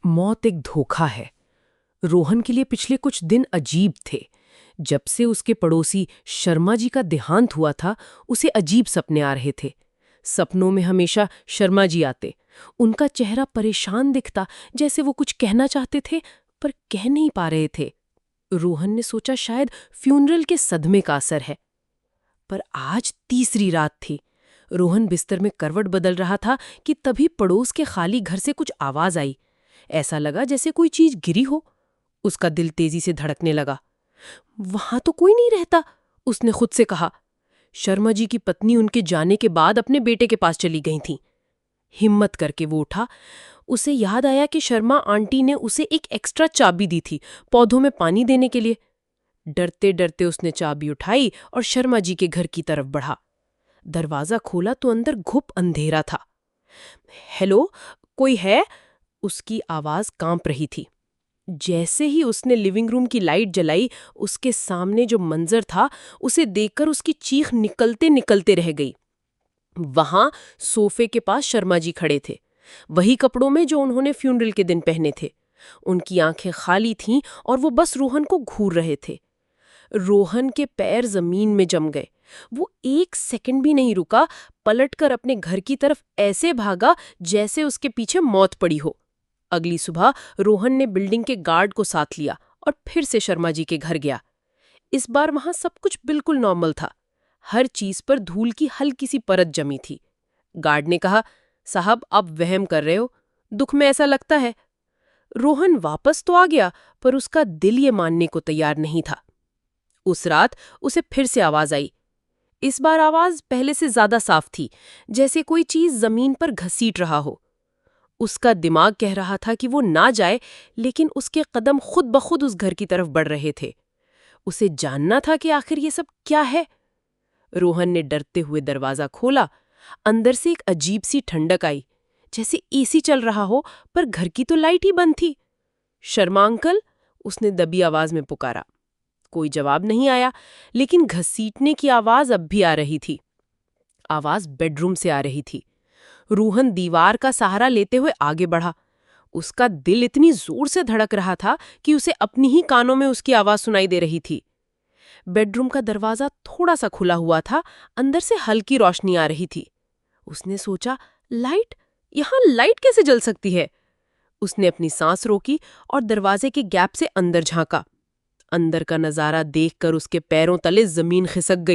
मौत एक धोखा है। रोहन के लिए पिछले कुछ दिन अजीब थे। जब से उसके पड़ोसी शर्मा जी का देहांत हुआ था, उसे अजीब सपने आ रहे थे। सपनों में हमेशा शर्मा जी आते। उनका चेहरा परेशान दिखता, जैसे वो कुछ कहना चाहते थे पर कह नहीं पा रहे थे। रोहन ने सोचा शायद फ्यूनरल के सदमे का असर है। पर आज तीसरी रात थी। रोहन बिस्तर में करवट बदल रहा था कि तभी पड़ोस के खाली घर से कुछ आवाज आई। ऐसा लगा जैसे कोई चीज गिरी हो। उसका दिल तेजी से धड़कने लगा। वहां तो कोई नहीं रहता, उसने खुद से कहा। शर्मा जी की पत्नी उनके जाने के बाद अपने बेटे के पास चली गई थी। हिम्मत करके वो उठा। उसे याद आया कि शर्मा आंटी ने उसे एक एक्स्ट्रा चाबी दी थी पौधों में पानी देने के लिए। डरते डरते उसने चाबी उठाई और शर्मा जी के घर की तरफ बढ़ा। दरवाजा खोला तो अंदर घुप अंधेरा था। हेलो, कोई है? उसकी आवाज कांप रही थी। जैसे ही उसने लिविंग रूम की लाइट जलाई, उसके सामने जो मंजर था उसे देखकर उसकी चीख निकलते निकलते रह गई। वहां सोफे के पास शर्मा जी खड़े थे, वही कपड़ों में जो उन्होंने फ्यूनरल के दिन पहने थे। उनकी आंखें खाली थीं और वो बस रोहन को घूर रहे थे। रोहन के पैर जमीन में जम गए। वो एक सेकंड भी नहीं रुका, पलटकर अपने घर की तरफ ऐसे भागा जैसे उसके पीछे मौत पड़ी हो। अगली सुबह रोहन ने बिल्डिंग के गार्ड को साथ लिया और फिर से शर्मा जी के घर गया। इस बार वहां सब कुछ बिल्कुल नॉर्मल था। हर चीज पर धूल की हल्की सी परत जमी थी। गार्ड ने कहा, साहब आप वहम कर रहे हो, दुख में ऐसा लगता है। रोहन वापस तो आ गया, पर उसका दिल ये मानने को तैयार नहीं था। उस रात उसे फिर से आवाज आई। इस बार आवाज पहले से ज्यादा साफ थी, जैसे कोई चीज जमीन पर घसीट रहा हो। उसका दिमाग कह रहा था कि वो ना जाए, लेकिन उसके कदम खुद ब खुद उस घर की तरफ बढ़ रहे थे। उसे जानना था कि आखिर ये सब क्या है। रोहन ने डरते हुए दरवाजा खोला। अंदर से एक अजीब सी ठंडक आई, जैसे एसी चल रहा हो, पर घर की तो लाइट ही बंद थी। शर्मा अंकल, उसने दबी आवाज में पुकारा। कोई जवाब नहीं आया, लेकिन घसीटने की आवाज अब भी आ रही थी। आवाज बेडरूम से आ रही थी। रोहन दीवार का सहारा लेते हुए आगे बढ़ा। उसका दिल इतनी जोर से धड़क रहा था कि उसे अपनी ही कानों में उसकी आवाज सुनाई दे रही थी। बेडरूम का दरवाजा थोड़ा सा खुला हुआ था, अंदर से हल्की रोशनी आ रही थी। उसने सोचा, लाइट? यहां लाइट कैसे जल सकती है? उसने अपनी सांस रोकी और दरवाजे के गैप से अंदर झांका। अंदर का नजारा देखकर उसके पैरों तले जमीन खिसक गई।